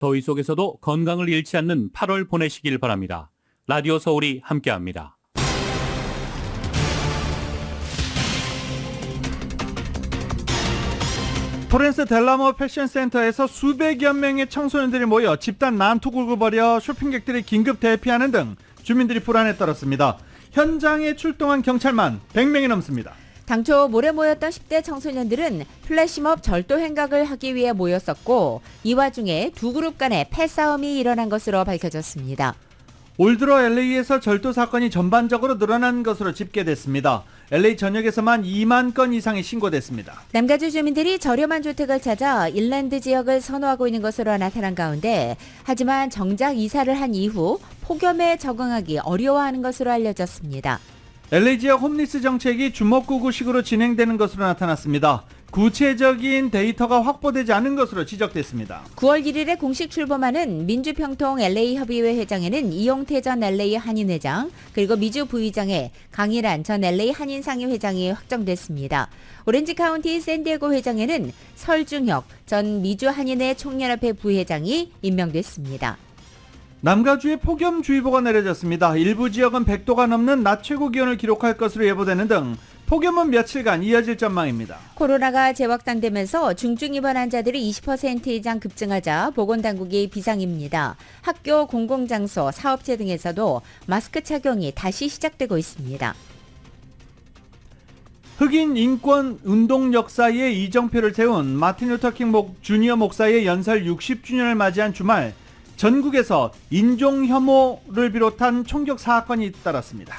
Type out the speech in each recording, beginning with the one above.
더위 속에서도 건강을 잃지 않는 8월 보내시길 바랍니다. 라디오 서울이 함께합니다. 토렌스 델라모 패션센터에서 수백여 명의 청소년들이 모여 집단 난투극을 벌여 쇼핑객들이 긴급 대피하는 등 주민들이 불안에 떨었습니다. 현장에 출동한 경찰만 100명이 넘습니다. 당초 몰에 모였던 10대 청소년들은 플래시몹 절도 행각을 하기 위해 모였었고, 이 와중에 두 그룹 간의 패싸움이 일어난 것으로 밝혀졌습니다. 올 들어 LA에서 절도 사건이 전반적으로 늘어난 것으로 집계됐습니다. LA 전역에서만 2만 건 이상이 신고됐습니다. 남가주 주민들이 저렴한 주택을 찾아 인랜드 지역을 선호하고 있는 것으로 나타난 가운데, 하지만 정작 이사를 한 이후 폭염에 적응하기 어려워하는 것으로 알려졌습니다. LA 지역 홈리스 정책이 주먹구구식으로 진행되는 것으로 나타났습니다. 구체적인 데이터가 확보되지 않은 것으로 지적됐습니다. 9월 1일에 공식 출범하는 민주평통 LA 협의회 회장에는 이용태 전 LA 한인회장, 그리고 미주 부의장에 강일한 전 LA 한인상의 회장이 확정됐습니다. 오렌지 카운티 샌디에고 회장에는 설중혁 전 미주 한인회 총연합회 부회장이 임명됐습니다. 남가주에 폭염주의보가 내려졌습니다. 일부 지역은 100도가 넘는 낮 최고 기온을 기록할 것으로 예보되는 등 폭염은 며칠간 이어질 전망입니다. 코로나가 재확산되면서 중증 입원 환자들이 20% 이상 급증하자 보건당국이 비상입니다. 학교, 공공장소, 사업체 등에서도 마스크 착용이 다시 시작되고 있습니다. 흑인 인권 운동 역사에 이정표를 세운 마틴 루터 킹 주니어 목사의 연설 60주년을 맞이한 주말, 전국에서 인종 혐오를 비롯한 총격 사건이 잇따랐습니다.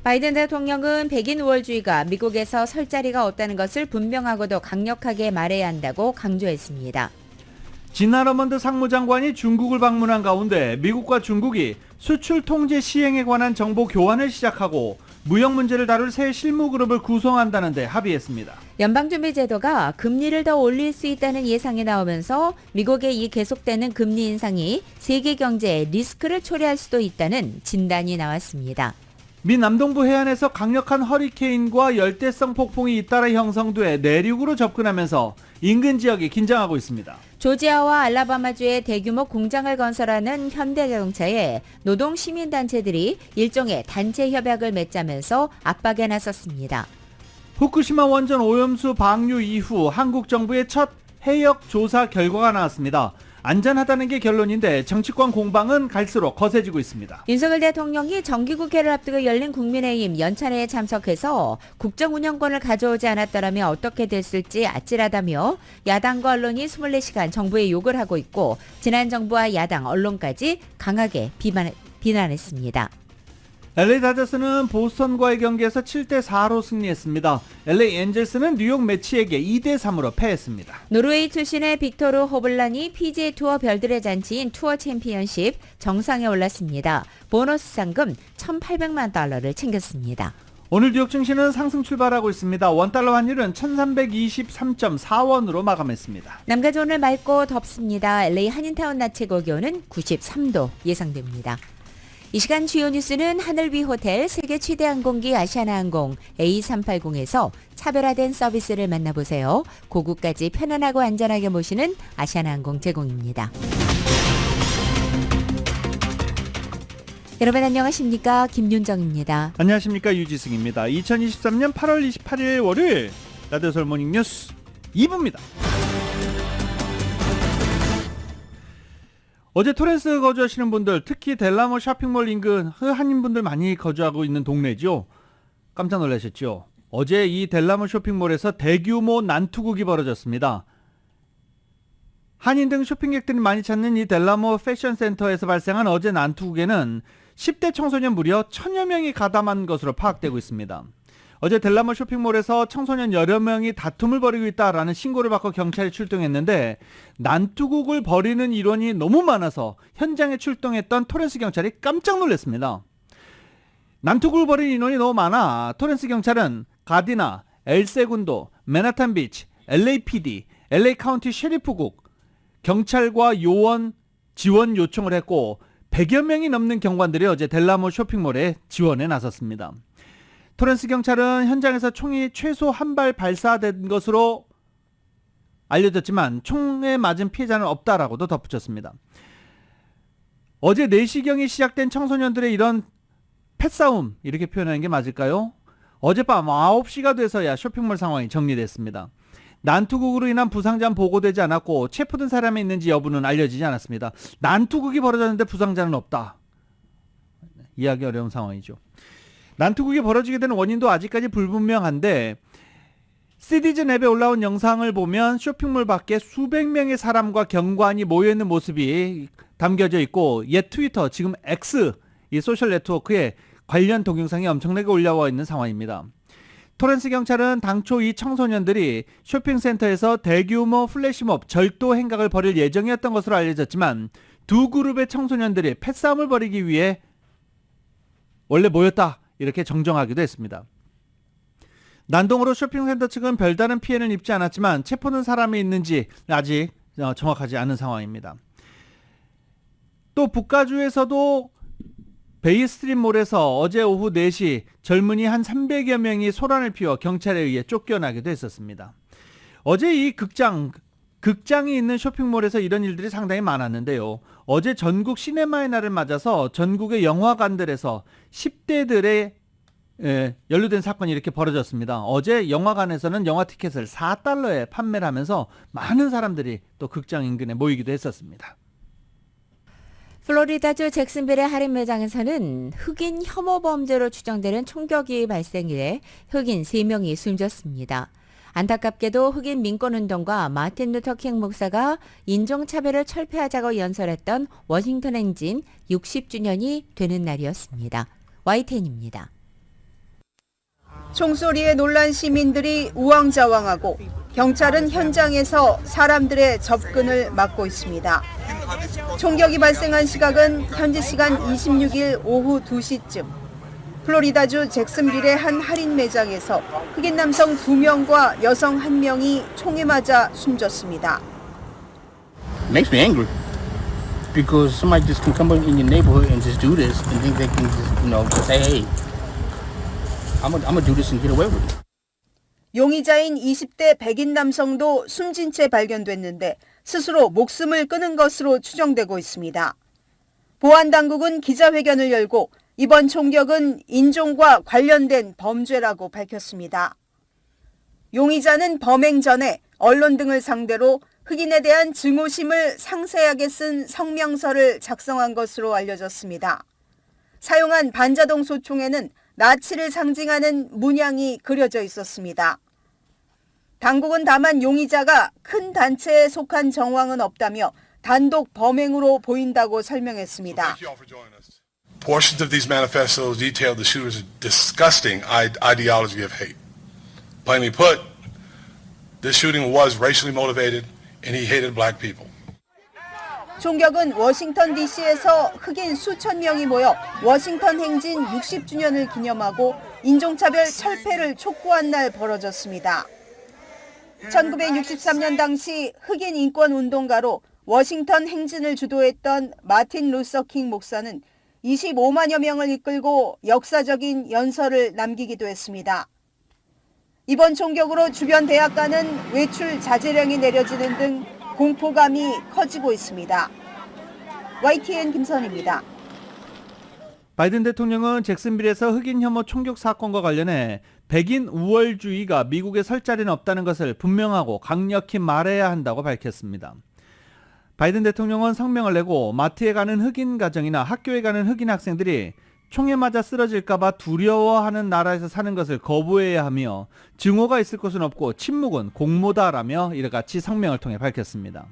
바이든 대통령은 백인 우월주의가 미국에서 설 자리가 없다는 것을 분명하고도 강력하게 말해야 한다고 강조했습니다. 진나 러먼드 상무장관이 중국을 방문한 가운데 미국과 중국이 수출 통제 시행에 관한 정보 교환을 시작하고 무역 문제를 다룰 새 실무그룹을 구성한다는 데 합의했습니다. 연방준비제도가 금리를 더 올릴 수 있다는 예상이 나오면서 미국의 이 계속되는 금리 인상이 세계 경제에 리스크를 초래할 수도 있다는 진단이 나왔습니다. 미 남동부 해안에서 강력한 허리케인과 열대성 폭풍이 잇따라 형성돼 내륙으로 접근하면서 인근 지역이 긴장하고 있습니다. 조지아와 알라바마주에 대규모 공장을 건설하는 현대자동차에 노동시민단체들이 일종의 단체 협약을 맺자면서 압박에 나섰습니다. 후쿠시마 원전 오염수 방류 이후 한국 정부의 첫 해역 조사 결과가 나왔습니다. 안전하다는 게 결론인데 정치권 공방은 갈수록 거세지고 있습니다. 윤석열 대통령이 정기국회를 앞두고 열린 국민의힘 연찬회에 참석해서 국정운영권을 가져오지 않았더라면 어떻게 됐을지 아찔하다며 야당과 언론이 24시간 정부에 욕을 하고 있고, 지난 정부와 야당, 언론까지 강하게 비난했습니다. LA 다저스는 보스턴과의 경기에서 7대4로 승리했습니다. LA 엔젤스는 뉴욕 매치에게 2대3으로 패했습니다. 노르웨이 출신의 빅토르 호블란이 PGA 투어 별들의 잔치인 투어 챔피언십 정상에 올랐습니다. 보너스 상금 1,800만 달러를 챙겼습니다. 오늘 뉴욕 증시는 상승 출발하고 있습니다. 원달러 환율은 1323.4원으로 마감했습니다. 남가주 오늘 맑고 덥습니다. LA 한인타운 낮 최고 기온은 93도 예상됩니다. 이 시간 주요 뉴스는 하늘 위 호텔, 세계 최대 항공기 아시아나항공 A380에서 차별화된 서비스를 만나보세요. 고국까지 편안하고 안전하게 모시는 아시아나항공 제공입니다. 여러분 안녕하십니까? 김윤정입니다. 안녕하십니까? 유지승입니다. 2023년 8월 28일 월요일 라디오 서울 모닝 뉴스 2부입니다. 어제 토렌스 거주하시는 분들, 특히 델라모 쇼핑몰 인근 한인분들 많이 거주하고 있는 동네죠. 깜짝 놀라셨죠? 어제 이 델라모 쇼핑몰에서 대규모 난투극이 벌어졌습니다. 한인 등 쇼핑객들이 많이 찾는 이 델라모 패션센터에서 발생한 어제 난투극에는 10대 청소년 무려 1000여 명이 가담한 것으로 파악되고 있습니다. 어제 델라모 쇼핑몰에서 청소년 여러 명이 다툼을 벌이고 있다라는 신고를 받고 경찰이 출동했는데, 난투극을 벌이는 일원이 너무 많아서 현장에 출동했던 토렌스 경찰이 깜짝 놀랐습니다. 난투극을 벌이는 인원이 너무 많아 토렌스 경찰은 가디나, 엘세군도, 맨하탄 비치, LAPD, LA 카운티 셰리프국, 경찰과 요원 지원 요청을 했고 100여 명이 넘는 경관들이 어제 델라모 쇼핑몰에 지원에 나섰습니다. 토렌스 경찰은 현장에서 총이 최소 한 발 발사된 것으로 알려졌지만 총에 맞은 피해자는 없다라고도 덧붙였습니다. 어제 4시경에 시작된 청소년들의 이런 패싸움 이렇게 표현하는 게 맞을까요? 어젯밤 9시가 돼서야 쇼핑몰 상황이 정리됐습니다. 난투극으로 인한 부상자는 보고되지 않았고 체포된 사람이 있는지 여부는 알려지지 않았습니다. 난투극이 벌어졌는데 부상자는 없다. 이해하기 어려운 상황이죠. 난투극이 벌어지게 되는 원인도 아직까지 불분명한데 시티즌 앱에 올라온 영상을 보면 쇼핑몰 밖에 수백 명의 사람과 경관이 모여있는 모습이 담겨져 있고 옛 트위터, 지금 X, 이 소셜 네트워크에 관련 동영상이 엄청나게 올라와 있는 상황입니다. 토렌스 경찰은 당초 이 청소년들이 쇼핑센터에서 대규모 플래시몹 절도 행각을 벌일 예정이었던 것으로 알려졌지만 두 그룹의 청소년들이 패싸움을 벌이기 위해 원래 모였다 이렇게 정정하기도 했습니다. 난동으로 쇼핑센터 측은 별다른 피해는 입지 않았지만 체포된 사람이 있는지 아직 정확하지 않은 상황입니다. 또 북가주에서도 베이스트림몰에서 어제 오후 4시 젊은이 한 300여 명이 소란을 피워 경찰에 의해 쫓겨나기도 했었습니다. 어제 이 극장이 있는 쇼핑몰에서 이런 일들이 상당히 많았는데요. 어제 전국 시네마의 날을 맞아서 전국의 영화관들에서 10대들의 연루된 사건이 이렇게 벌어졌습니다. 어제 영화관에서는 영화 티켓을 4달러에 판매를 하면서 많은 사람들이 또 극장 인근에 모이기도 했었습니다. 플로리다주 잭슨빌의 할인 매장에서는 흑인 혐오 범죄로 추정되는 총격이 발생해 흑인 3명이 숨졌습니다. 안타깝게도 흑인 민권운동가 마틴 루터 킹 목사가 인종차별을 철폐하자고 연설했던 워싱턴 행진 60주년이 되는 날이었습니다. YTN입니다. 총소리에 놀란 시민들이 우왕좌왕하고 경찰은 현장에서 사람들의 접근을 막고 있습니다. 총격이 발생한 시각은 현지 시간 26일 오후 2시쯤 플로리다주 잭슨빌의 한 할인 매장에서 흑인 남성 2명과 여성 1명이 총에 맞아 숨졌습니다. It makes me angry because somebody just can come in your neighborhood and just do this and think they can just, just say, hey, I'm gonna do this and get away with it. 용의자인 20대 백인 남성도 숨진 채 발견됐는데 스스로 목숨을 끊은 것으로 추정되고 있습니다. 보안당국은 기자회견을 열고 이번 총격은 인종과 관련된 범죄라고 밝혔습니다. 용의자는 범행 전에 언론 등을 상대로 흑인에 대한 증오심을 상세하게 쓴 성명서를 작성한 것으로 알려졌습니다. 사용한 반자동 소총에는 나치를 상징하는 문양이 그려져 있었습니다. 당국은 다만 용의자가 큰 단체에 속한 정황은 없다며 단독 범행으로 보인다고 설명했습니다. Portions of these manifestos detail the shooter's disgusting ideology of hate. Plainly put, this shooting was racially motivated and he hated black people. 총격은 워싱턴 DC에서 흑인 수천 명이 모여 워싱턴 행진 60주년을 기념하고 인종차별 철폐를 촉구한 날 벌어졌습니다. 1963년 당시 흑인 인권 운동가로 워싱턴 행진을 주도했던 마틴 루서 킹 목사는 25만여 명을 이끌고 역사적인 연설을 남기기도 했습니다. 이번 총격으로 주변 대학가는 외출 자제령이 내려지는 등 공포감이 커지고 있습니다. YTN 김선입니다. 바이든 대통령은 잭슨빌에서 흑인 혐오 총격 사건과 관련해 백인 우월주의가 미국에 설 자리는 없다는 것을 분명하고 강력히 말해야 한다고 밝혔습니다. 바이든 대통령은 성명을 내고 마트에 가는 흑인 가정이나 학교에 가는 흑인 학생들이 총에 맞아 쓰러질까봐 두려워하는 나라에서 사는 것을 거부해야 하며 증오가 있을 것은 없고 침묵은 공모다라며 이같이 성명을 통해 밝혔습니다.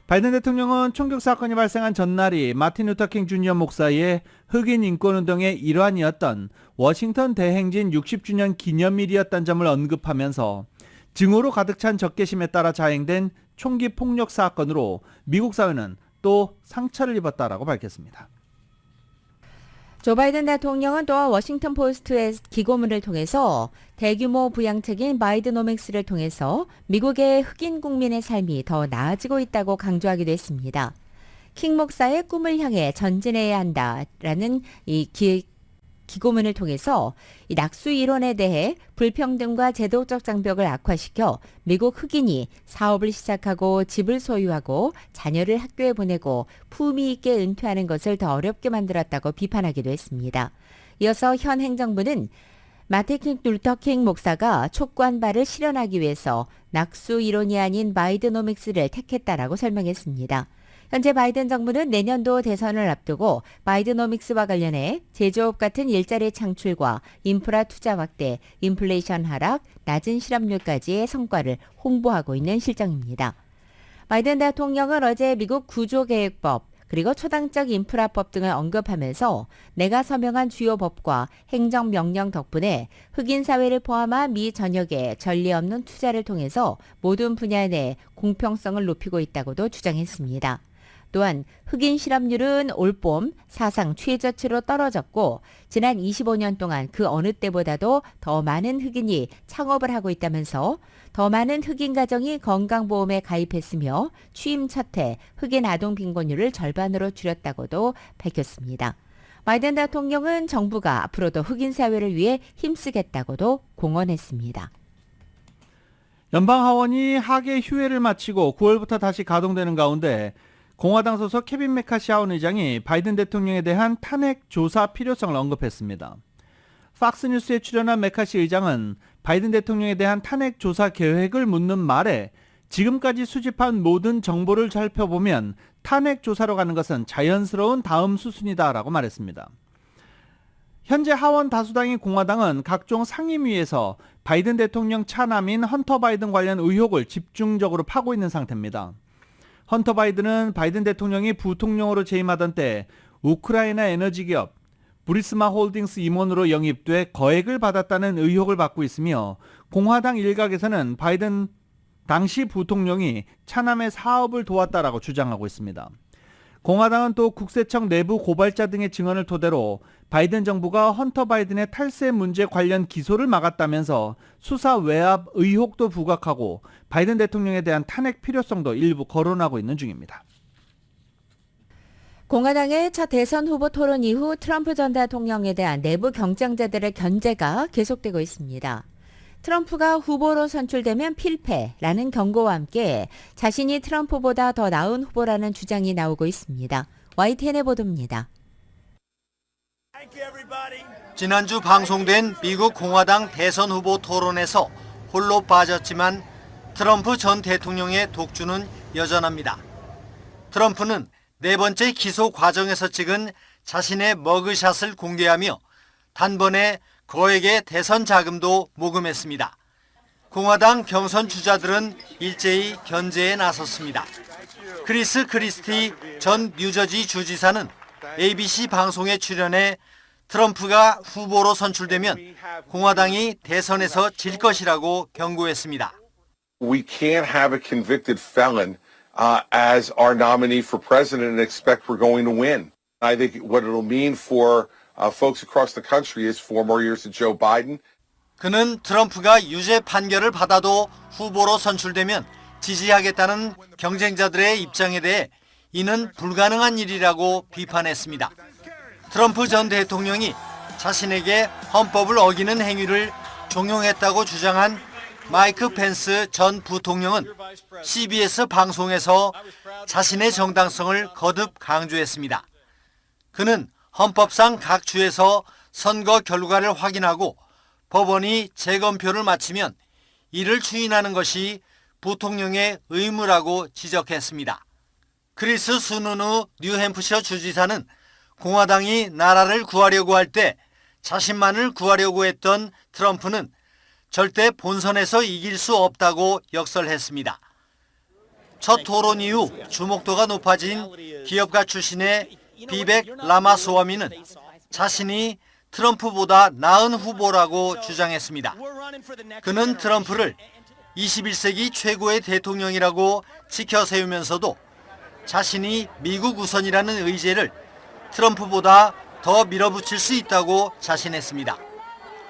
바이든 대통령은 총격 사건이 발생한 전날이 마틴 루터킹 주니어 목사의 흑인 인권운동의 일환이었던 워싱턴 대행진 60주년 기념일이었다는 점을 언급하면서 증오로 가득 찬 적개심에 따라 자행된 총기 폭력 사건으로 미국 사회는 또 상처를 입었다라고 밝혔습니다. 조 바이든 대통령은 또 워싱턴 포스트의 기고문을 통해서 대규모 부양책인 바이드노믹스를 통해서 미국의 흑인 국민의 삶이 더 나아지고 있다고 강조하기도 했습니다. 킹 목사의 꿈을 향해 전진해야 한다라는 이 기고문을 통해서 이 낙수 이론에 대해 불평등과 제도적 장벽을 악화시켜 미국 흑인이 사업을 시작하고 집을 소유하고 자녀를 학교에 보내고 품위 있게 은퇴하는 것을 더 어렵게 만들었다고 비판하기도 했습니다. 이어서 현 행정부는 마틴 루터킹 목사가 촉구한 바를 실현하기 위해서 낙수 이론이 아닌 바이드노믹스를 택했다라고 설명했습니다. 현재 바이든 정부는 내년도 대선을 앞두고 바이드노믹스와 관련해 제조업 같은 일자리 창출과 인프라 투자 확대, 인플레이션 하락, 낮은 실업률까지의 성과를 홍보하고 있는 실정입니다. 바이든 대통령은 어제 미국 구조계획법 그리고 초당적 인프라법 등을 언급하면서 내가 서명한 주요 법과 행정명령 덕분에 흑인 사회를 포함한 미 전역에 전례 없는 투자를 통해서 모든 분야 내 공평성을 높이고 있다고도 주장했습니다. 또한 흑인 실업률은 올봄 사상 최저치로 떨어졌고 지난 25년 동안 그 어느 때보다도 더 많은 흑인이 창업을 하고 있다면서 더 많은 흑인 가정이 건강보험에 가입했으며 취임 첫 해 흑인 아동 빈곤율을 절반으로 줄였다고도 밝혔습니다. 바이든 대통령은 정부가 앞으로도 흑인 사회를 위해 힘쓰겠다고도 공언했습니다. 연방하원이 하계 휴회를 마치고 9월부터 다시 가동되는 가운데 공화당 소속 케빈 메카시 하원 의장이 바이든 대통령에 대한 탄핵 조사 필요성을 언급했습니다. 팍스뉴스에 출연한 메카시 의장은 바이든 대통령에 대한 탄핵 조사 계획을 묻는 말에 지금까지 수집한 모든 정보를 살펴보면 탄핵 조사로 가는 것은 자연스러운 다음 수순이다라고 말했습니다. 현재 하원 다수당인 공화당은 각종 상임위에서 바이든 대통령 차남인 헌터 바이든 관련 의혹을 집중적으로 파고 있는 상태입니다. 헌터 바이든은 바이든 대통령이 부통령으로 재임하던 때 우크라이나 에너지 기업 브리스마 홀딩스 임원으로 영입돼 거액을 받았다는 의혹을 받고 있으며 공화당 일각에서는 바이든 당시 부통령이 차남의 사업을 도왔다라고 주장하고 있습니다. 공화당은 또 국세청 내부 고발자 등의 증언을 토대로 바이든 정부가 헌터 바이든의 탈세 문제 관련 기소를 막았다면서 수사 외압 의혹도 부각하고 바이든 대통령에 대한 탄핵 필요성도 일부 거론하고 있는 중입니다. 공화당의 첫 대선 후보 토론 이후 트럼프 전 대통령에 대한 내부 경쟁자들의 견제가 계속되고 있습니다. 트럼프가 후보로 선출되면 필패라는 경고와 함께 자신이 트럼프보다 더 나은 후보라는 주장이 나오고 있습니다. YTN의 보도입니다. 지난주 방송된 미국 공화당 대선 후보 토론에서 홀로 빠졌지만 트럼프 전 대통령의 독주는 여전합니다. 트럼프는 네 번째 기소 과정에서 찍은 자신의 머그샷을 공개하며 단번에 거액의 대선 자금도 모금했습니다. 공화당 경선 주자들은 일제히 견제에 나섰습니다. 크리스 크리스티 전 뉴저지 주지사는 ABC 방송에 출연해 트럼프가 후보로 선출되면 공화당이 대선에서 질 것이라고 경고했습니다. We can't have a convicted felon as our nominee for president and expect we're going to win. I think what it'll mean for folks across the country is 4 more years of Joe Biden. 그는 트럼프가 유죄 판결을 받아도 후보로 선출되면 지지하겠다는 경쟁자들의 입장에 대해 이는 불가능한 일이라고 비판했습니다. 트럼프 전 대통령이 자신에게 헌법을 어기는 행위를 종용했다고 주장한 마이크 펜스 전 부통령은 CBS 방송에서 자신의 정당성을 거듭 강조했습니다. 그는 헌법상 각 주에서 선거 결과를 확인하고 법원이 재검표를 마치면 이를 추인하는 것이 부통령의 의무라고 지적했습니다. 크리스 수누누 뉴햄프셔 주지사는 공화당이 나라를 구하려고 할 때 자신만을 구하려고 했던 트럼프는 절대 본선에서 이길 수 없다고 역설했습니다. 첫 토론 이후 주목도가 높아진 기업가 출신의 비백 라마스와미는 자신이 트럼프보다 나은 후보라고 주장했습니다. 그는 트럼프를 21세기 최고의 대통령이라고 지켜세우면서도 자신이 미국 우선이라는 의제를 트럼프보다 더 밀어붙일 수 있다고 자신했습니다.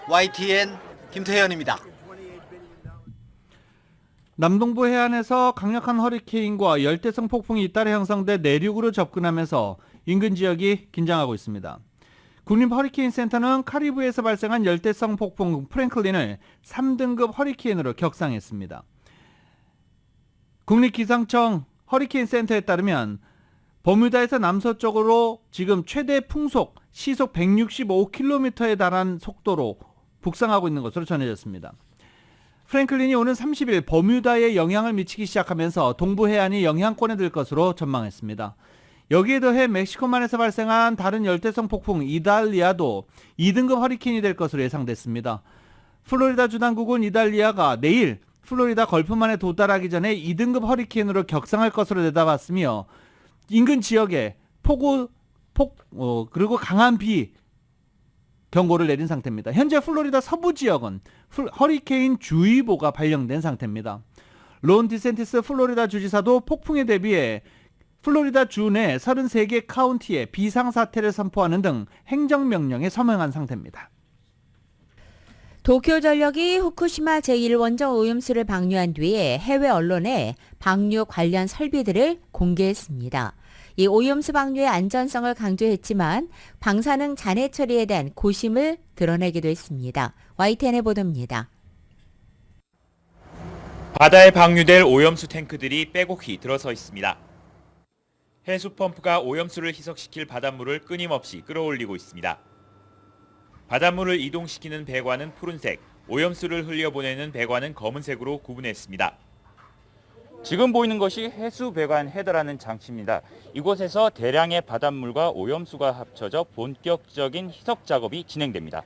YTN 김태현입니다. 남동부 해안에서 강력한 허리케인과 열대성 폭풍이 잇따라 형성돼 내륙으로 접근하면서 인근 지역이 긴장하고 있습니다. 국립 허리케인 센터는 카리브해에서 발생한 열대성 폭풍 프랭클린을 3등급 허리케인으로 격상했습니다. 국립기상청 허리케인 센터에 따르면 버뮤다에서 남서쪽으로 지금 최대 풍속 시속 165km에 달한 속도로 북상하고 있는 것으로 전해졌습니다. 프랭클린이 오는 30일 버뮤다에 영향을 미치기 시작하면서 동부 해안이 영향권에 들 것으로 전망했습니다. 여기에 더해 멕시코만에서 발생한 다른 열대성 폭풍 이달리아도 2등급 허리케인이 될 것으로 예상됐습니다. 플로리다 주당국은 이달리아가 내일 플로리다 걸프만에 도달하기 전에 2등급 허리케인으로 격상할 것으로 내다봤으며 인근 지역에 그리고 강한 비 경고를 내린 상태입니다. 현재 플로리다 서부 지역은 허리케인 주의보가 발령된 상태입니다. 론 디센티스 플로리다 주지사도 폭풍에 대비해 플로리다 주 내 33개 카운티에 비상사태를 선포하는 등 행정명령에 서명한 상태입니다. 도쿄전력이 후쿠시마 제1원전 오염수를 방류한 뒤에 해외 언론에 방류 관련 설비들을 공개했습니다. 이 오염수 방류의 안전성을 강조했지만 방사능 잔해 처리에 대한 고심을 드러내기도 했습니다. YTN의 보도입니다. 바다에 방류될 오염수 탱크들이 빼곡히 들어서 있습니다. 해수 펌프가 오염수를 희석시킬 바닷물을 끊임없이 끌어올리고 있습니다. 바닷물을 이동시키는 배관은 푸른색, 오염수를 흘려보내는 배관은 검은색으로 구분했습니다. 지금 보이는 것이 해수 배관 헤더라는 장치입니다. 이곳에서 대량의 바닷물과 오염수가 합쳐져 본격적인 희석 작업이 진행됩니다.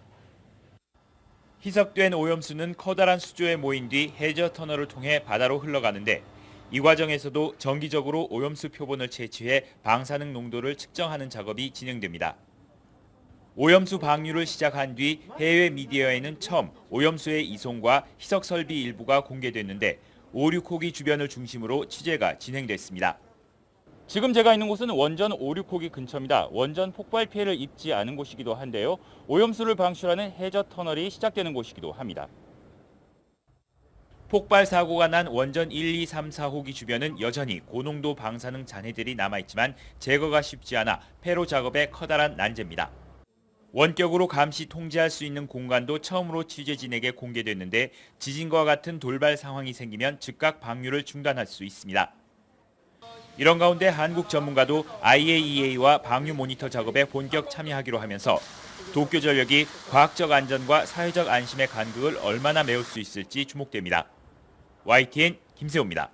희석된 오염수는 커다란 수조에 모인 뒤 해저 터널을 통해 바다로 흘러가는데 이 과정에서도 정기적으로 오염수 표본을 채취해 방사능 농도를 측정하는 작업이 진행됩니다. 오염수 방류를 시작한 뒤 해외 미디어에는 처음 오염수의 이송과 희석 설비 일부가 공개됐는데 5-6호기 주변을 중심으로 취재가 진행됐습니다. 지금 제가 있는 곳은 원전 5-6호기 근처입니다. 원전 폭발 피해를 입지 않은 곳이기도 한데요. 오염수를 방출하는 해저 터널이 시작되는 곳이기도 합니다. 폭발 사고가 난 원전 1, 2, 3, 4호기 주변은 여전히 고농도 방사능 잔해들이 남아있지만 제거가 쉽지 않아 폐로 작업에 커다란 난제입니다. 원격으로 감시 통제할 수 있는 공간도 처음으로 취재진에게 공개됐는데 지진과 같은 돌발 상황이 생기면 즉각 방류를 중단할 수 있습니다. 이런 가운데 한국 전문가도 IAEA와 방류 모니터 작업에 본격 참여하기로 하면서 도쿄전력이 과학적 안전과 사회적 안심의 간극을 얼마나 메울 수 있을지 주목됩니다. YTN 김세호입니다.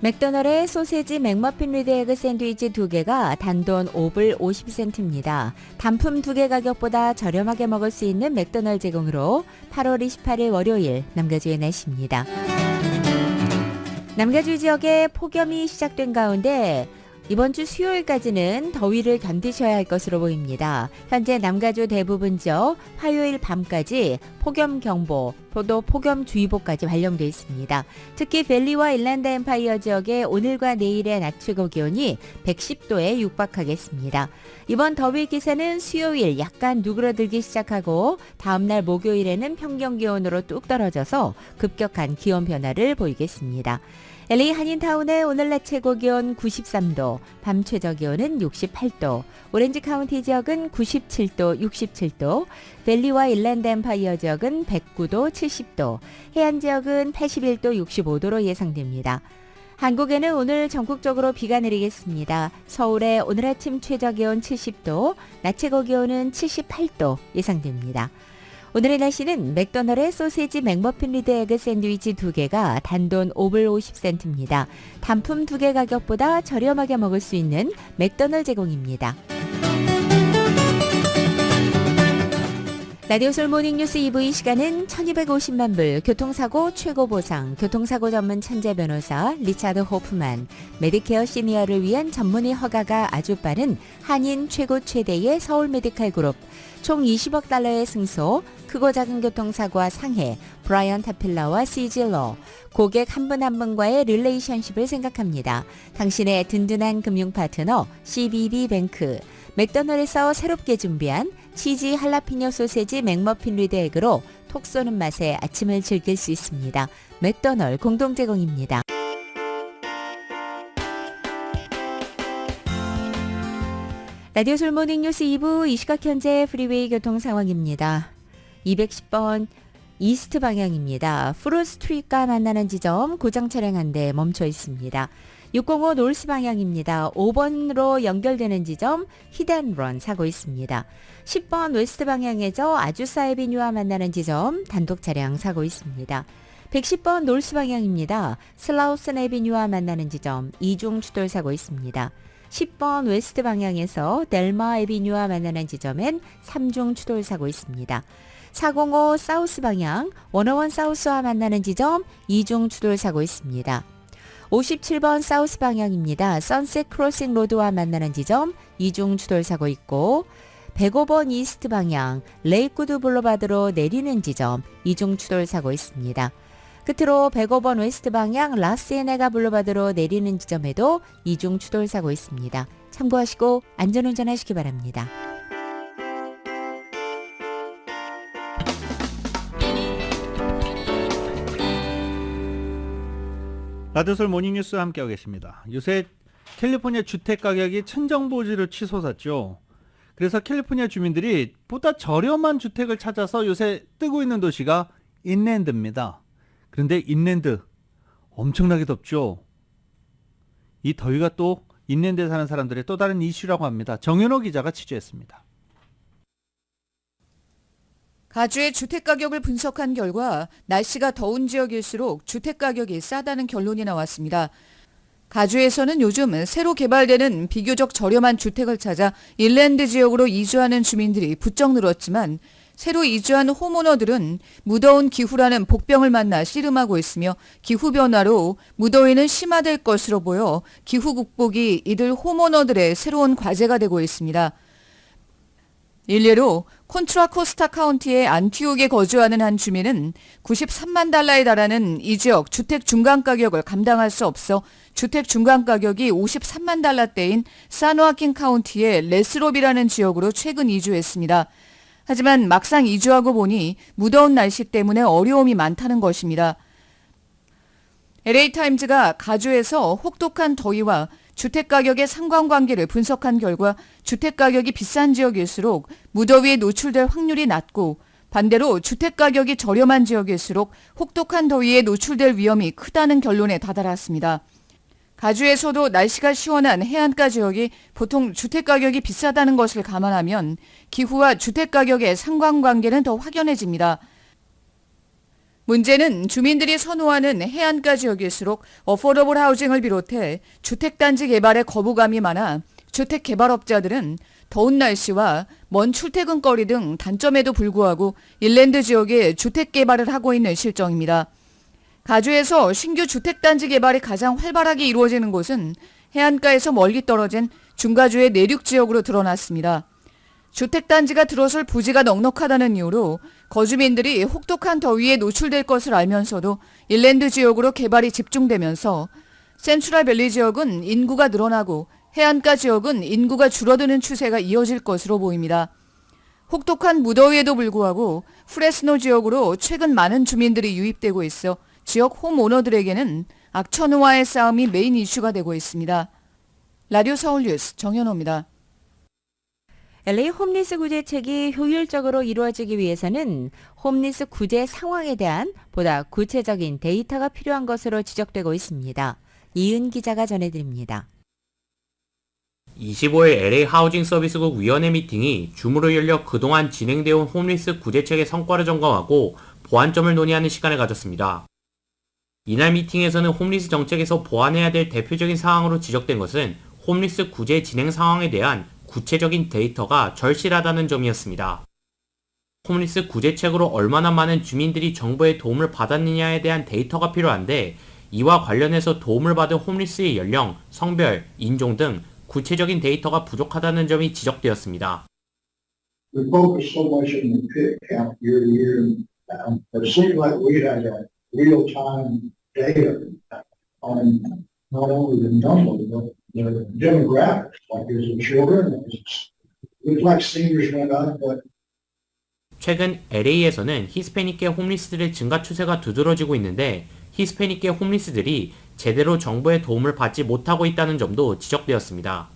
맥도널의 소세지 맥머핀 위드 에그 샌드위치 2개가 단돈 5불 50센트입니다. 단품 2개 가격보다 저렴하게 먹을 수 있는 맥도널 제공으로 8월 28일 월요일 남가주의 날씨입니다. 남가주 지역에 폭염이 시작된 가운데 이번 주 수요일까지는 더위를 견디셔야 할 것으로 보입니다. 현재 남가주 대부분 지역 화요일 밤까지 폭염경보, 또 폭염주의보까지 발령돼 있습니다. 특히 밸리와 일랜드 엠파이어 지역의 오늘과 내일의 낮 최고 기온이 110도에 육박하겠습니다. 이번 더위 기세는 수요일 약간 누그러들기 시작하고 다음날 목요일에는 평균 기온으로 뚝 떨어져서 급격한 기온 변화를 보이겠습니다. LA 한인타운의 오늘 낮 최고 기온 93도, 밤 최저 기온은 68도, 오렌지 카운티 지역은 97도, 67도, 밸리와 일랜드 엠파이어 지역은 109도, 70도, 해안 지역은 81도, 65도로 예상됩니다. 한국에는 오늘 전국적으로 비가 내리겠습니다. 서울의 오늘 아침 최저 기온 70도, 낮 최고 기온은 78도 예상됩니다. 오늘의 날씨는 맥도널의 소세지 맥머핀 리드 에그 샌드위치 2개가 단돈 5불 50센트입니다. 단품 2개 가격보다 저렴하게 먹을 수 있는 맥도널 제공입니다. 라디오솔 모닝뉴스 2부 이 시간은 1250만 불 교통사고 최고 보상 교통사고 전문 천재 변호사 리차드 호프만 메디케어 시니어를 위한 전문의 허가가 아주 빠른 한인 최고 최대의 서울 메디칼 그룹 총 20억 달러의 승소 크고 작은 교통사고와 상해 브라이언 타필러와 CG로 고객 한 분 한 분과의 릴레이션십을 생각합니다. 당신의 든든한 금융 파트너 CBB뱅크 맥도널드에서 새롭게 준비한 치즈 할라피뇨 소세지 맥머핀 리드 에그로 톡 쏘는 맛에 아침을 즐길 수 있습니다. 맥도널 공동 제공입니다. 라디오 솔모닝 뉴스 2부 이 시각 현재 프리웨이 교통 상황입니다. 210번 이스트 방향입니다. 프로스트리트가 만나는 지점 고장 차량 한 대 멈춰 있습니다. 605 노스 방향입니다. 5번으로 연결되는 지점 히든런 사고 있습니다. 10번 웨스트 방향에서 아주사 에비뉴와 만나는 지점 단독 차량 사고 있습니다. 110번 노스 방향입니다. 슬라우슨 에비뉴와 만나는 지점 이중 추돌 사고 있습니다. 10번 웨스트 방향에서 델마 에비뉴와 만나는 지점엔 3중 추돌 사고 있습니다. 405 사우스 방향 원어원 사우스와 만나는 지점 2중 추돌 사고 있습니다. 57번 사우스 방향입니다. 선셋 크로싱 로드와 만나는 지점 2중 추돌 사고 있고 105번 이스트 방향 레이크우드 블루바드로 내리는 지점 2중 추돌 사고 있습니다. 끝으로 105번 웨스트 방향 라스에네가 블루바드로 내리는 지점에도 2중 추돌 사고 있습니다. 참고하시고 안전운전하시기 바랍니다. 라디오솔 모닝뉴스와 함께하고 계십니다. 요새 캘리포니아 주택 가격이 천정부지로 치솟았죠. 그래서 캘리포니아 주민들이 보다 저렴한 주택을 찾아서 요새 뜨고 있는 도시가 인랜드입니다. 그런데 인랜드 엄청나게 덥죠. 이 더위가 또 인랜드에 사는 사람들의 또 다른 이슈라고 합니다. 정현호 기자가 취재했습니다. 가주의 주택가격을 분석한 결과 날씨가 더운 지역일수록 주택가격이 싸다는 결론이 나왔습니다. 가주에서는 요즘 새로 개발되는 비교적 저렴한 주택을 찾아 인랜드 지역으로 이주하는 주민들이 부쩍 늘었지만 새로 이주한 홈오너들은 무더운 기후라는 복병을 만나 씨름하고 있으며 기후변화로 무더위는 심화될 것으로 보여 기후 극복이 이들 홈오너들의 새로운 과제가 되고 있습니다. 일례로 콘트라코스타 카운티의 안티옥에 거주하는 한 주민은 93만 달러에 달하는 이 지역 주택 중간가격을 감당할 수 없어 주택 중간가격이 53만 달러대인 산호아킨 카운티의 레스롭이라는 지역으로 최근 이주했습니다. 하지만 막상 이주하고 보니 무더운 날씨 때문에 어려움이 많다는 것입니다. LA타임즈가 가주에서 혹독한 더위와 주택가격의 상관관계를 분석한 결과 주택가격이 비싼 지역일수록 무더위에 노출될 확률이 낮고 반대로 주택가격이 저렴한 지역일수록 혹독한 더위에 노출될 위험이 크다는 결론에 다다랐습니다. 가주에서도 날씨가 시원한 해안가 지역이 보통 주택가격이 비싸다는 것을 감안하면 기후와 주택가격의 상관관계는 더 확연해집니다. 문제는 주민들이 선호하는 해안가 지역일수록 어포더블 하우징을 비롯해 주택단지 개발에 거부감이 많아 주택개발업자들은 더운 날씨와 먼 출퇴근거리 등 단점에도 불구하고 인랜드 지역에 주택개발을 하고 있는 실정입니다. 가주에서 신규 주택단지 개발이 가장 활발하게 이루어지는 곳은 해안가에서 멀리 떨어진 중가주의 내륙 지역으로 드러났습니다. 주택단지가 들어설 부지가 넉넉하다는 이유로 거주민들이 혹독한 더위에 노출될 것을 알면서도 인랜드 지역으로 개발이 집중되면서 센트럴밸리 지역은 인구가 늘어나고 해안가 지역은 인구가 줄어드는 추세가 이어질 것으로 보입니다. 혹독한 무더위에도 불구하고 프레스노 지역으로 최근 많은 주민들이 유입되고 있어 지역 홈오너들에게는 악천후와의 싸움이 메인 이슈가 되고 있습니다. 라디오 서울 뉴스 정현호입니다. LA 홈리스 구제책이 효율적으로 이루어지기 위해서는 홈리스 구제 상황에 대한 보다 구체적인 데이터가 필요한 것으로 지적되고 있습니다. 이은 기자가 전해드립니다. 25일 LA 하우징 서비스국 위원회 미팅이 줌으로 열려 그동안 진행되어 온 홈리스 구제책의 성과를 점검하고 보완점을 논의하는 시간을 가졌습니다. 이날 미팅에서는 홈리스 정책에서 보완해야 될 대표적인 사항으로 지적된 것은 홈리스 구제 진행 상황에 대한 구체적인 데이터가 절실하다는 점이었습니다. 홈리스 구제책으로 얼마나 많은 주민들이 정부의 도움을 받았느냐에 대한 데이터가 필요한데 이와 관련해서 도움을 받은 홈리스의 연령, 성별, 인종 등 구체적인 데이터가 부족하다는 점이 지적되었습니다. We focus so much on the pit count year to year. It seems like we had a real-time data on not only the number, but the demographics, like is it children? It looks like seniors went up, but 최근 LA에서는 히스패닉계 홈리스들의 증가 추세가 두드러지고 있는데 히스패닉계 홈리스들이 제대로 정부의 도움을 받지 못하고 있다는 점도 지적되었습니다.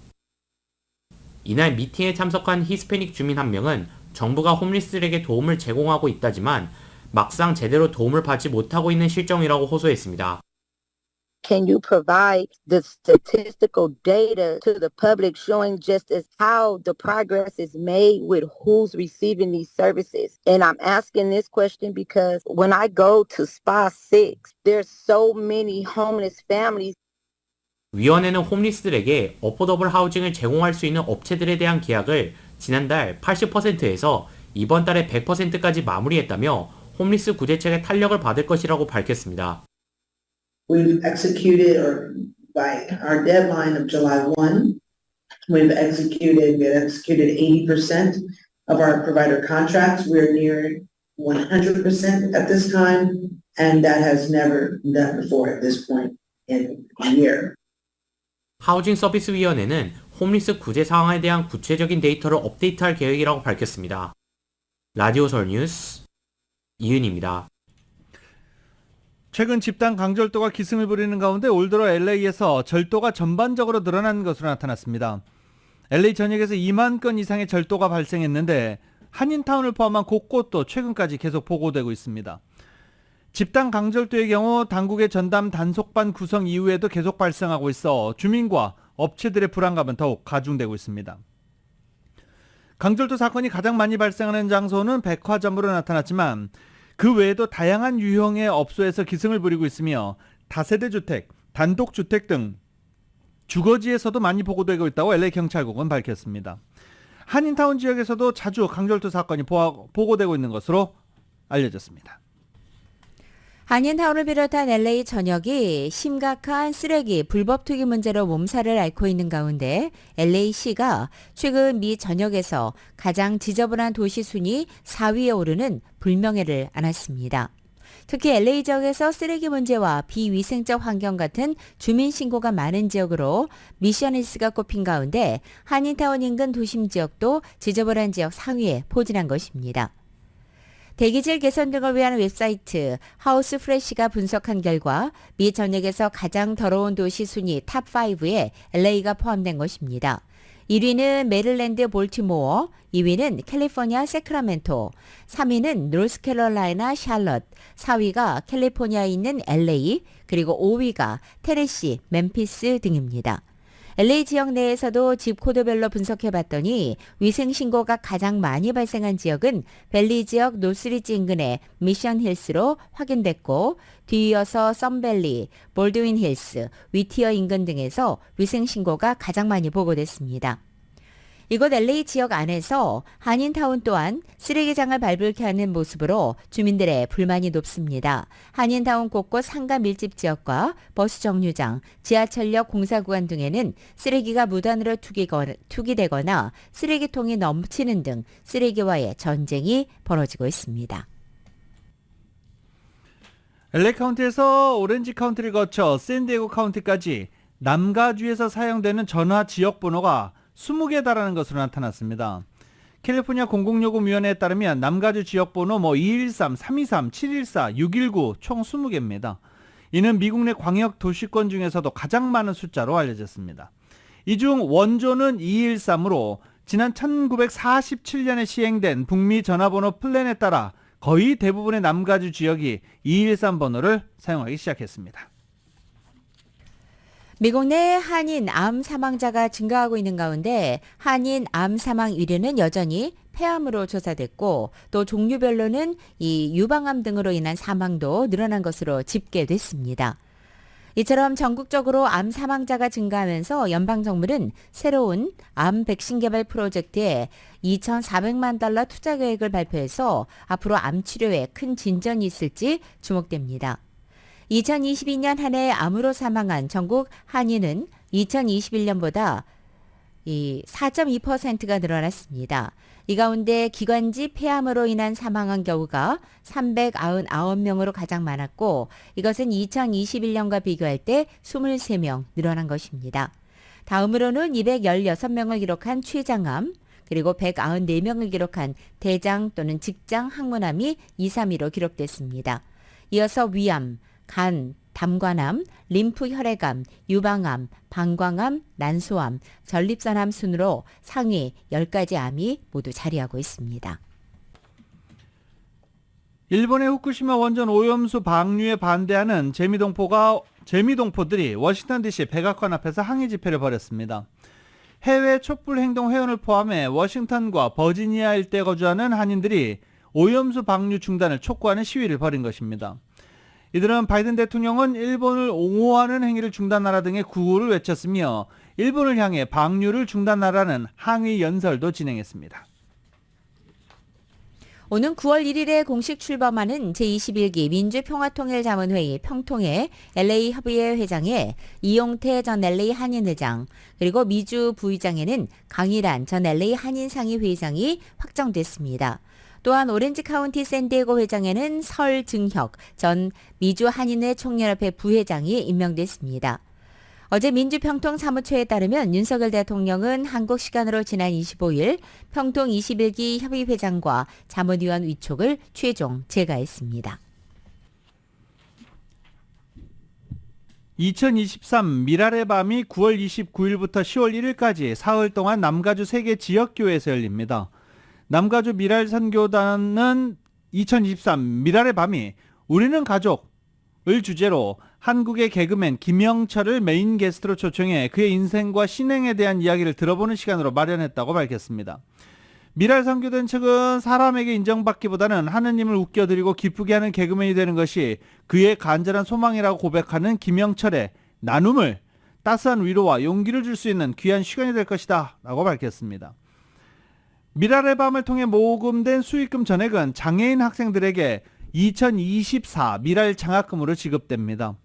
이날 미팅에 참석한 히스패닉 주민 한 명은 정부가 홈리스들에게 도움을 제공하고 있다지만 막상 제대로 도움을 받지 못하고 있는 실정이라고 호소했습니다. Can you provide the statistical data to the public showing just as how the progress is made with who's receiving these services? And I'm asking this question because when I go to Spa 6, there's so many homeless families. 위원회는 홈리스들에게 어포더블 하우징을 제공할 수 있는 업체들에 대한 계약을 지난달 80%에서 이번 달에 100%까지 마무리했다며 홈리스 구제책의 탄력을 받을 것이라고 밝혔습니다. We've executed, or by our deadline of July 1, we have executed 80% of our provider contracts. We're near 100% at this time, and that has never been done before at this point in the year. 하우징 서비스 위원회는 홈리스 구제 상황에 대한 구체적인 데이터를 업데이트할 계획이라고 밝혔습니다. 라디오 서울 뉴스 이윤입니다. 최근 집단 강절도가 기승을 부리는 가운데 올 들어 LA에서 절도가 전반적으로 늘어난 것으로 나타났습니다. LA 전역에서 2만 건 이상의 절도가 발생했는데 한인타운을 포함한 곳곳도 최근까지 계속 보고되고 있습니다. 집단 강절도의 경우 당국의 전담 단속반 구성 이후에도 계속 발생하고 있어 주민과 업체들의 불안감은 더욱 가중되고 있습니다. 강절도 사건이 가장 많이 발생하는 장소는 백화점으로 나타났지만 그 외에도 다양한 유형의 업소에서 기승을 부리고 있으며 다세대 주택, 단독주택 등 주거지에서도 많이 보고되고 있다고 LA 경찰국은 밝혔습니다. 한인타운 지역에서도 자주 강절도 사건이 보고되고 있는 것으로 알려졌습니다. 한인타운을 비롯한 LA 전역이 심각한 쓰레기 불법 투기 문제로 몸살을 앓고 있는 가운데 LA시가 최근 미 전역에서 가장 지저분한 도시 순위 4위에 오르는 불명예를 안았습니다. 특히 LA 지역에서 쓰레기 문제와 비위생적 환경 같은 주민 신고가 많은 지역으로 미션힐스가 꼽힌 가운데 한인타운 인근 도심 지역도 지저분한 지역 상위에 포진한 것입니다. 대기질 개선 등을 위한 웹사이트 하우스 프레시가 분석한 결과 미 전역에서 가장 더러운 도시 순위 탑5에 LA가 포함된 것입니다. 1위는 메릴랜드 볼티모어, 2위는 캘리포니아 세크라멘토, 3위는 노스캐롤라이나 샬럿, 4위가 캘리포니아에 있는 LA, 그리고 5위가 테네시, 멤피스 등입니다. LA 지역 내에서도 집 코드별로 분석해봤더니 위생신고가 가장 많이 발생한 지역은 밸리 지역 노스리지 인근의 미션힐스로 확인됐고 뒤이어서 썬밸리, 볼드윈힐스, 위티어 인근 등에서 위생신고가 가장 많이 보고됐습니다. 이곳 LA 지역 안에서 한인타운 또한 쓰레기장을 발불케 하는 모습으로 주민들의 불만이 높습니다. 한인타운 곳곳 상가 밀집 지역과 버스 정류장, 지하철역 공사 구간 등에는 쓰레기가 무단으로 투기되거나 쓰레기통이 넘치는 등 쓰레기와의 전쟁이 벌어지고 있습니다. LA 카운티에서 오렌지 카운티를 거쳐 샌디에고 카운티까지 남가주에서 사용되는 전화 지역 번호가 20개에 달하는 것으로 나타났습니다. 캘리포니아 공공요금위원회에 따르면 남가주 지역번호 213, 323, 714, 619 총 20개입니다. 이는 미국 내 광역 도시권 중에서도 가장 많은 숫자로 알려졌습니다. 이 중 원조는 213으로 지난 1947년에 시행된 북미 전화번호 플랜에 따라 거의 대부분의 남가주 지역이 213 번호를 사용하기 시작했습니다. 미국 내 한인 암 사망자가 증가하고 있는 가운데 한인 암 사망 1위는 여전히 폐암으로 조사됐고 또 종류별로는 이 유방암 등으로 인한 사망도 늘어난 것으로 집계됐습니다. 이처럼 전국적으로 암 사망자가 증가하면서 연방정부는 새로운 암 백신 개발 프로젝트에 $2,400만 투자 계획을 발표해서 앞으로 암 치료에 큰 진전이 있을지 주목됩니다. 2022년 한 해 암으로 사망한 전국 한인은 2021년보다 4.2%가 늘어났습니다. 이 가운데 기관지 폐암으로 인한 사망한 경우가 399명으로 가장 많았고 이것은 2021년과 비교할 때 23명 늘어난 것입니다. 다음으로는 216명을 기록한 췌장암, 그리고 194명을 기록한 대장 또는 직장 항문암이 2, 3위로 기록됐습니다. 이어서 위암, 간, 담관암, 림프 혈액암, 유방암, 방광암, 난소암, 전립선암 순으로 상위 10가지 암이 모두 자리하고 있습니다. 일본의 후쿠시마 원전 오염수 방류에 반대하는 재미동포들이 워싱턴 DC 백악관 앞에서 항의 집회를 벌였습니다. 해외 촛불행동 회원을 포함해 워싱턴과 버지니아 일대에 거주하는 한인들이 오염수 방류 중단을 촉구하는 시위를 벌인 것입니다. 이들은 바이든 대통령은 일본을 옹호하는 행위를 중단하라 등의 구호를 외쳤으며 일본을 향해 방류를 중단하라는 항의 연설도 진행했습니다. 오는 9월 1일에 공식 출범하는 제21기 민주평화통일자문회의 평통회 LA 협의회 회장에 이용태 전 LA 한인회장, 그리고 미주 부의장에는 강일한 전 LA 한인상의 회장이 확정됐습니다. 또한 오렌지 카운티 샌디에고 회장에는 설증혁 전 미주 한인회 총연합회 부회장이 임명됐습니다. 어제 민주평통사무처에 따르면 윤석열 대통령은 한국 시간으로 지난 25일 평통 21기 협의회장과 자문위원 위촉을 최종 제거했습니다. 2023 미랄의 밤이 9월 29일부터 10월 1일까지 사흘 동안 남가주 3개 지역교회에서 열립니다. 남가주 미랄 선교단은 2023 미랄의 밤이 우리는 가족을 주제로 한국의 개그맨 김영철을 메인 게스트로 초청해 그의 인생과 신행에 대한 이야기를 들어보는 시간으로 마련했다고 밝혔습니다. 미랄 선교단 측은 사람에게 인정받기보다는 하느님을 웃겨드리고 기쁘게 하는 개그맨이 되는 것이 그의 간절한 소망이라고 고백하는 김영철의 나눔을 따스한 위로와 용기를 줄 수 있는 귀한 시간이 될 것이다 라고 밝혔습니다. 미랄의 밤을 통해 모금된 수익금 전액은 장애인 학생들에게 2024 미랄 장학금으로 지급됩니다.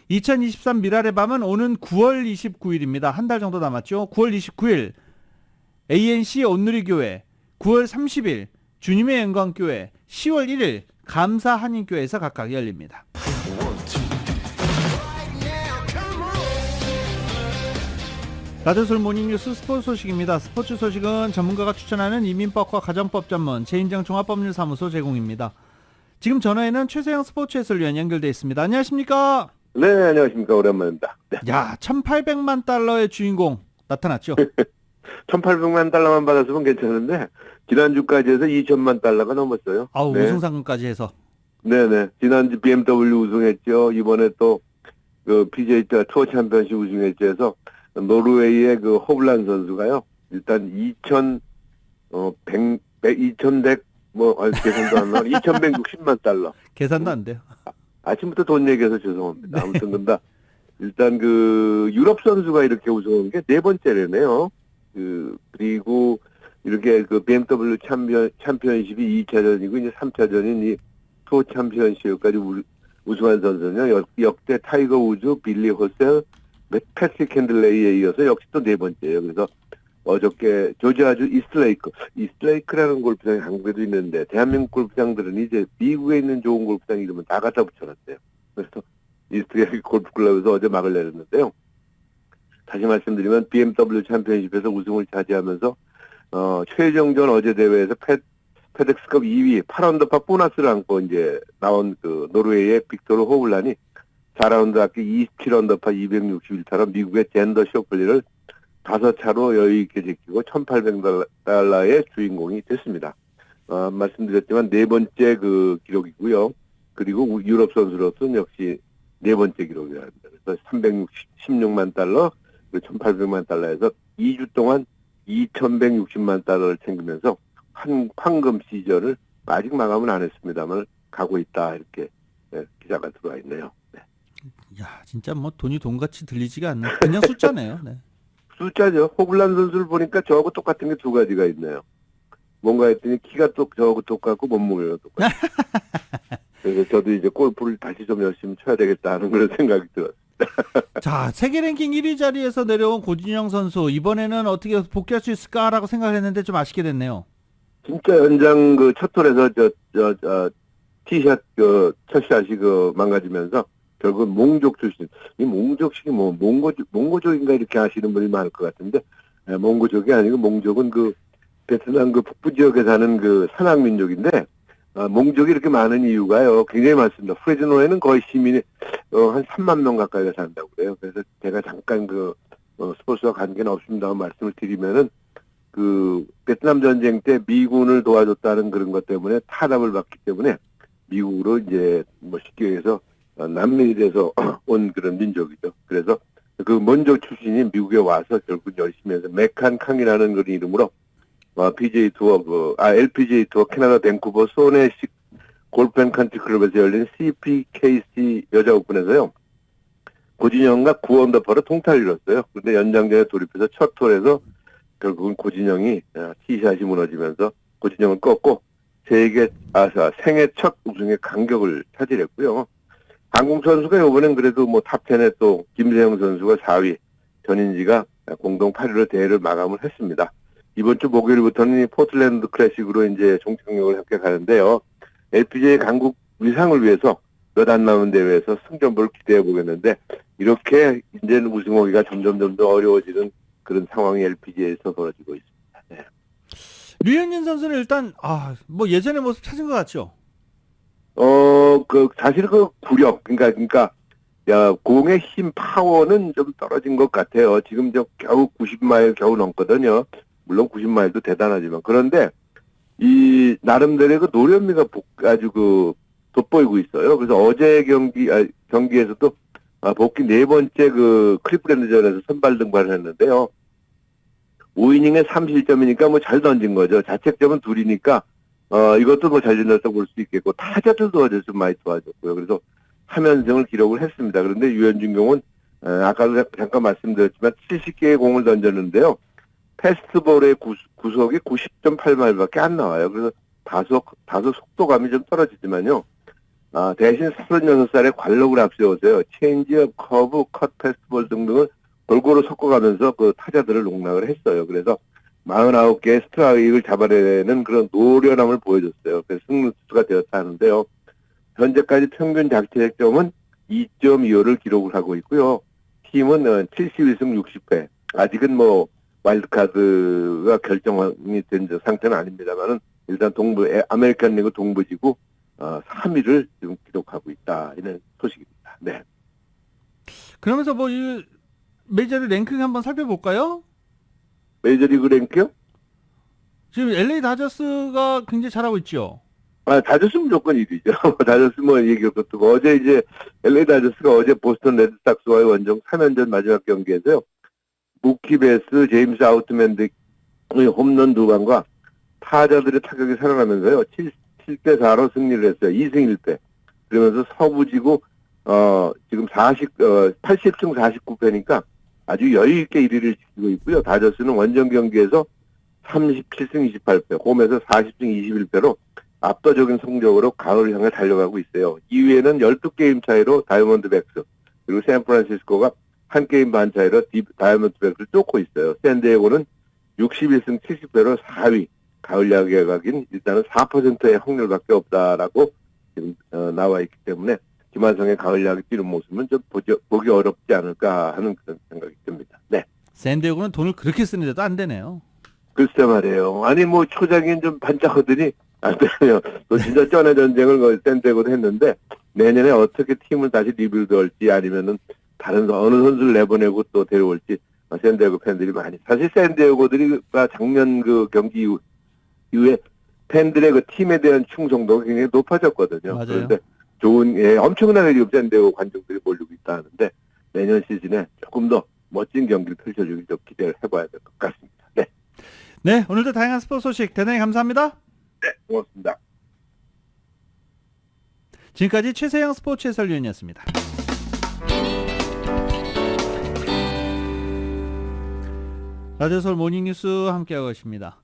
2023 미랄의 밤은 오는 9월 29일입니다. 한 달 정도 남았죠. 9월 29일 ANC 온누리교회, 9월 30일 주님의 영광교회, 10월 1일 감사 한인교회에서 각각 열립니다. 라디오솔 모닝뉴스 스포츠 소식입니다. 스포츠 소식은 전문가가 추천하는 이민법과 가정법 전문 재인정 종합법률사무소 제공입니다. 지금 전화에는 최세영 스포츠 해설위원 연결되어 있습니다. 안녕하십니까? 네, 안녕하십니까. 오랜만입니다. 네. 야, 1,800만 달러의 주인공 나타났죠? 1,800만 달러만 받았으면 괜찮은데 지난주까지 해서 2,000만 달러가 넘었어요. 아우, 네. 우승상금까지 해서. 네네. 지난주 BMW 우승했죠. 이번에 또 그 PGA 투어 챔피언십 우승했죠. 해서 노르웨이의 그 호블란 선수가요. 일단 2,100 계산도 안 나와. 2,160만 달러. 계산도 안 돼요. 아침부터 돈 얘기해서 죄송합니다. 아무튼 근데 일단 그 유럽 선수가 이렇게 우승한 게 네 번째래네요. 그리고 이렇게 그 BMW 챔피언십이 2차전이고 이제 3차전인 이 투어 챔피언십까지 우승한 선수는요. 역대 타이거 우즈, 빌리 호셀, 패트릭 핸들레이에 이어서 역시 또 네 번째예요. 그래서 어저께 조지아주 이스트레이크라는 골프장이 한국에도 있는데 대한민국 골프장들은 이제 미국에 있는 좋은 골프장 이름은 다 갖다 붙여놨어요. 그래서 이스트레이크 골프클럽에서 어제 막을 내렸는데요. 다시 말씀드리면 BMW 챔피언십에서 우승을 차지하면서 최종전 어제 대회에서 페덱스컵 2위 8언더파 보너스를 안고 이제 나온 그 노르웨이의 빅토르 호블란이 4라운드 합계 27언더파 261타로 미국의 젠더 쇼플리를 5차로 여유있게 제끼고 1,800달러의 주인공이 됐습니다. 말씀드렸지만 네 번째 그 기록이고요. 그리고 유럽 선수로서는 역시 네 번째 기록이라 합니다. 그래서 316만 달러, 그리고 1,800만 달러에서 2주 동안 2,160만 달러를 챙기면서 황금 시절을 아직 마감은 안 했습니다만 가고 있다 이렇게 기사가 들어와 있네요. 네. 야, 진짜 뭐 돈이 돈같이 들리지가 않네. 그냥 숫자네요. 네. 숫자죠. 호블란 선수를 보니까 저하고 똑같은 게 두 가지가 있네요. 뭔가 했더니 키가 또 저하고 똑같고 몸무게가 똑같고. 그래서 저도 이제 골프를 다시 좀 열심히 쳐야 되겠다 하는 그런 생각이 들었습니다. 자, 세계 랭킹 1위 자리에서 내려온 고진영 선수 이번에는 어떻게 복귀할 수 있을까라고 생각을 했는데 좀 아쉽게 됐네요. 진짜 연장 그 첫 톨에서 티샷 첫 샷이 망가지면서 결국 몽족 출신, 이 몽족식이 몽고족인가 이렇게 하시는 분이 많을 것 같은데, 몽고족이 아니고 몽족은 베트남 그 북부 지역에 사는 그 산악 민족인데 몽족이 이렇게 많은 이유가요. 굉장히 많습니다. 프레즈노에는 거의 시민이 한 3만 명 가까이가 산다고 그래요. 그래서 제가 잠깐 스포츠와 관계는 없습니다만 말씀을 드리면은 그 베트남 전쟁 때 미군을 도와줬다는 그런 것 때문에 탄압을 받기 때문에 미국으로 이제 쉽게 얘기해서 난민이 돼서 온 그런 민족이죠. 그래서 그 먼저 출신이 미국에 와서 결국 열심히 해서 메칸캉이라는 그런 이름으로 PGA 투어 LPGA 투어 캐나다 밴쿠버 소네식 골프앤컨트리 클럽에서 열린 CPKC 여자 오픈에서요. 고진영과 9언더파로 통타를 이뤘어요. 그런데 연장전에 돌입해서 첫 홀에서 결국은 고진영이 티샷이 무너지면서 고진영을 꺾고 생애 첫 우승의 간격을 차지했고요. 한국 선수가 이번엔 그래도 탑10에 또 김세영 선수가 4위, 전인지가 공동 8위로 대회를 마감을 했습니다. 이번 주 목요일부터는 포틀랜드 클래식으로 이제 종착역을 함께 가는데요. LPGA 강국 위상을 위해서 몇 안 남은 대회에서 승전보를 기대해 보겠는데 이렇게 이제는 우승하기가 점점 더 어려워지는 그런 상황이 LPGA에서 벌어지고 있습니다. 네. 류현진 선수는 일단 예전의 모습 찾은 것 같죠? 사실 그 구력 그러니까 공의 힘 파워는 좀 떨어진 것 같아요. 지금 겨우 90마일 겨우 넘거든요. 물론 90마일도 대단하지만 그런데 이 나름대로의 그 노련미가 아주 돋보이고 있어요. 그래서 어제 경기에서도 복귀 4번째 그 클리프랜드전에서 선발 등판을 했는데요. 5이닝에 3실점이니까 잘 던진 거죠. 자책점은 2이니까 이것도 잘 던졌다고 볼 수 있겠고 타자들도 어제 좀 많이 도와줬고요. 그래서 3연승을 기록을 했습니다. 그런데 유현진 경우는 아까도 잠깐 말씀드렸지만 70개의 공을 던졌는데요. 패스트볼의 구속이 90.8마일밖에 안 나와요. 그래서 다소 속도감이 좀 떨어지지만요. 대신 36살의 관록을 앞세워서요. 체인지업, 커브, 컷, 패스트볼 등등을 골고루 섞어가면서 그 타자들을 농락을 했어요. 그래서 49개의 스트라이크를 잡아내는 그런 노련함을 보여줬어요. 그래서 승리수가 되었다 하는데요. 현재까지 평균 자책점은 2.25를 기록을 하고 있고요. 팀은 71승 60패. 아직은 와일드카드가 결정이 된 상태는 아닙니다만은 일단 아메리칸 리그 동부지구 3위를 지금 기록하고 있다. 이런 소식입니다. 네. 그러면서 이 메이저리그 랭킹 한번 살펴볼까요? 메이저리그 랭킹요? 지금 LA 다저스가 굉장히 잘하고 있죠. 다저스 무조건 1위죠. 다저스 얘기할 것도 없고 어제 이제 LA 다저스가 어제 보스턴 레드삭스와의 원정 3연전 마지막 경기에서요. 무키 베스, 제임스 아우트맨 등 홈런 2방과 타자들의 타격이 살아나면서요. 7대4로 승리를 했어요. 2승 1패. 그러면서 서부지구 지금 80승 49패니까 아주 여유있게 1위를 지키고 있고요. 다저스는 원정 경기에서 37승 28패, 홈에서 40승 21패로 압도적인 성적으로 가을을 향해 달려가고 있어요. 2위에는 12게임 차이로 다이아몬드백스, 그리고 샌프란시스코가 1게임 반 차이로 다이아몬드백스를 쫓고 있어요. 샌디에고는 61승 70패로 4위, 가을 야구에 가긴 일단은 4%의 확률밖에 없다라고 지금 나와 있기 때문에 김한성의 가을 야구 뛰는 모습은 좀 보기 어렵지 않을까 하는 그런 생각이 듭니다. 네. 샌디에고는 돈을 그렇게 쓰는데도 안 되네요. 글쎄 말이에요. 아니 초장엔 좀 반짝하더니 안 되네요. 또 진짜 쩐의 전쟁을 샌디에고도 했는데 내년에 어떻게 팀을 다시 리빌드할지 아니면은 다른 어느 선수를 내보내고 또 데려올지 샌디에고 팬들이 많이. 사실 샌디에고들이가 작년 그 경기 이후에 팬들의 그 팀에 대한 충성도가 굉장히 높아졌거든요. 맞아요. 그런데 엄청나게 지금 샌디에고 관중들이 몰리고 있다 하는데 내년 시즌에 조금 더 멋진 경기를 펼쳐주길 좀 기대를 해봐야 될 것 같습니다. 네. 네, 오늘도 다양한 스포츠 소식 대단히 감사합니다. 네, 고맙습니다. 지금까지 최세영 스포츠 해설위원이었습니다. 라디오 서울 모닝뉴스 함께하고 계십니다.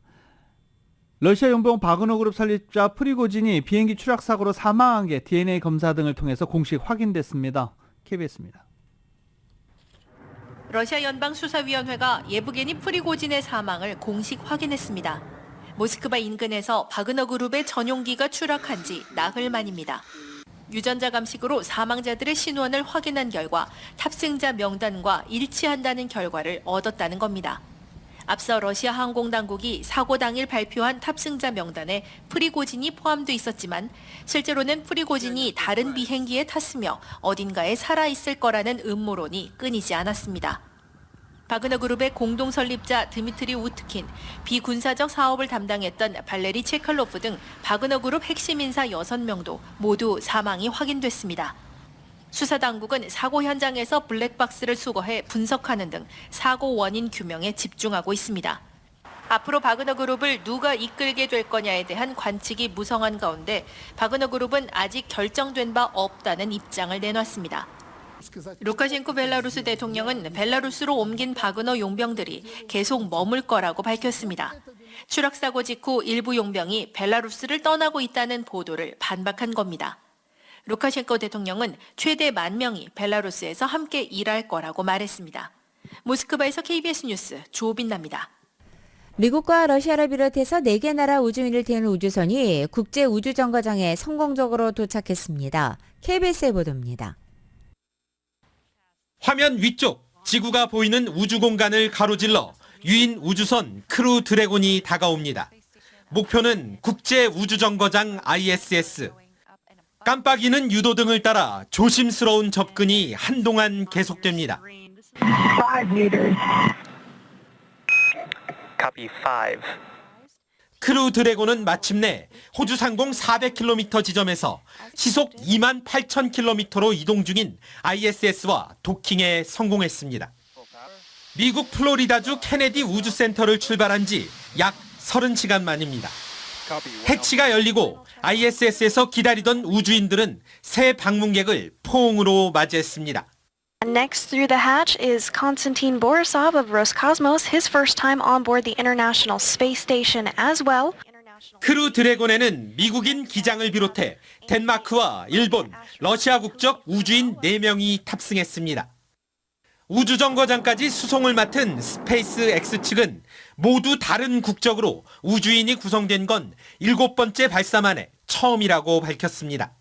러시아 용병 바그너 그룹 설립자 프리고진이 비행기 추락 사고로 사망한 게 DNA 검사 등을 통해서 공식 확인됐습니다. KBS입니다. 러시아 연방수사위원회가 예브게니 프리고진의 사망을 공식 확인했습니다. 모스크바 인근에서 바그너 그룹의 전용기가 추락한 지 나흘 만입니다. 유전자 감식으로 사망자들의 신원을 확인한 결과 탑승자 명단과 일치한다는 결과를 얻었다는 겁니다. 앞서 러시아 항공당국이 사고 당일 발표한 탑승자 명단에 프리고진이 포함돼 있었지만 실제로는 프리고진이 다른 비행기에 탔으며 어딘가에 살아있을 거라는 음모론이 끊이지 않았습니다. 바그너 그룹의 공동 설립자 드미트리 우트킨, 비군사적 사업을 담당했던 발레리 체칼로프 등 바그너 그룹 핵심 인사 6명도 모두 사망이 확인됐습니다. 수사당국은 사고 현장에서 블랙박스를 수거해 분석하는 등 사고 원인 규명에 집중하고 있습니다. 앞으로 바그너 그룹을 누가 이끌게 될 거냐에 대한 관측이 무성한 가운데 바그너 그룹은 아직 결정된 바 없다는 입장을 내놨습니다. 루카셴코 벨라루스 대통령은 벨라루스로 옮긴 바그너 용병들이 계속 머물 거라고 밝혔습니다. 추락사고 직후 일부 용병이 벨라루스를 떠나고 있다는 보도를 반박한 겁니다. 루카셴코 대통령은 최대 10,000명이 벨라루스에서 함께 일할 거라고 말했습니다. 모스크바에서 KBS 뉴스 조빈나입니다. 미국과 러시아를 비롯해서 4개 나라 우주인을 태우는 우주선이 국제우주정거장에 성공적으로 도착했습니다. KBS의 보도입니다. 화면 위쪽 지구가 보이는 우주 공간을 가로질러 유인 우주선 크루 드래곤이 다가옵니다. 목표는 국제우주정거장 ISS. 깜빡이는 유도등을 따라 조심스러운 접근이 한동안 계속됩니다. 5 meters. Copy 5. 크루 드래곤은 마침내 호주 상공 400km 지점에서 시속 28,000km로 이동 중인 ISS와 도킹에 성공했습니다. 미국 플로리다주 케네디 우주센터를 출발한 지 약 30시간 만입니다. 해치가 열리고 ISS에서 기다리던 우주인들은 새 방문객을 포옹으로 맞이했습니다. Next through the hatch is Konstantin Borisov of Roscosmos, his first time on board the International Space Station as well. 크루 드래곤에는 미국인 기장을 비롯해 덴마크와 일본, 러시아 국적 우주인 4명이 탑승했습니다. 우주정거장까지 수송을 맡은 스페이스X 측은 모두 다른 국적으로 우주인이 구성된 건 7번째 발사 만에 처음이라고 밝혔습니다.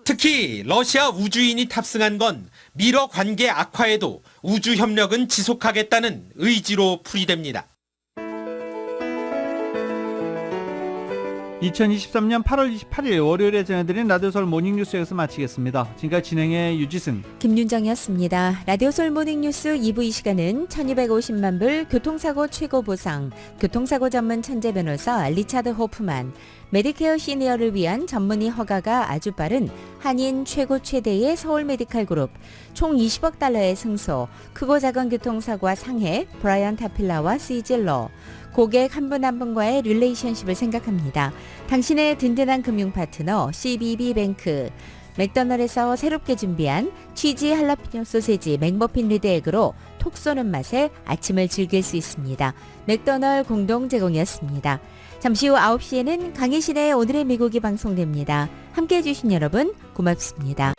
특히 러시아 우주인이 탑승한 건 미러 관계 악화에도 우주 협력은 지속하겠다는 의지로 풀이됩니다. 2023년 8월 28일 월요일에 전해드린 라디오서울 모닝뉴스 여기서 마치겠습니다. 지금까지 진행의 유지승, 김윤정이었습니다. 라디오서울 모닝뉴스 2부 이 시간은 1250만 불 교통사고 최고 보상, 교통사고 전문 천재 변호사 리차드 호프만, 메디케어 시니어를 위한 전문의 허가가 아주 빠른 한인 최고 최대의 서울 메디칼 그룹, 총 20억 달러의 승소, 크고 작은 교통사고와 상해, 브라이언 타필라와 시질러, 고객 한 분 한 분과의 릴레이션십을 생각합니다. 당신의 든든한 금융 파트너 CBB뱅크, 맥도날드에서 새롭게 준비한 치즈 할라피뇨 소세지 맥머핀 리드에그로 톡 쏘는 맛에 아침을 즐길 수 있습니다. 맥도날드 공동 제공이었습니다. 잠시 후 9시에는 강희신의 오늘의 미국이 방송됩니다. 함께해 주신 여러분 고맙습니다.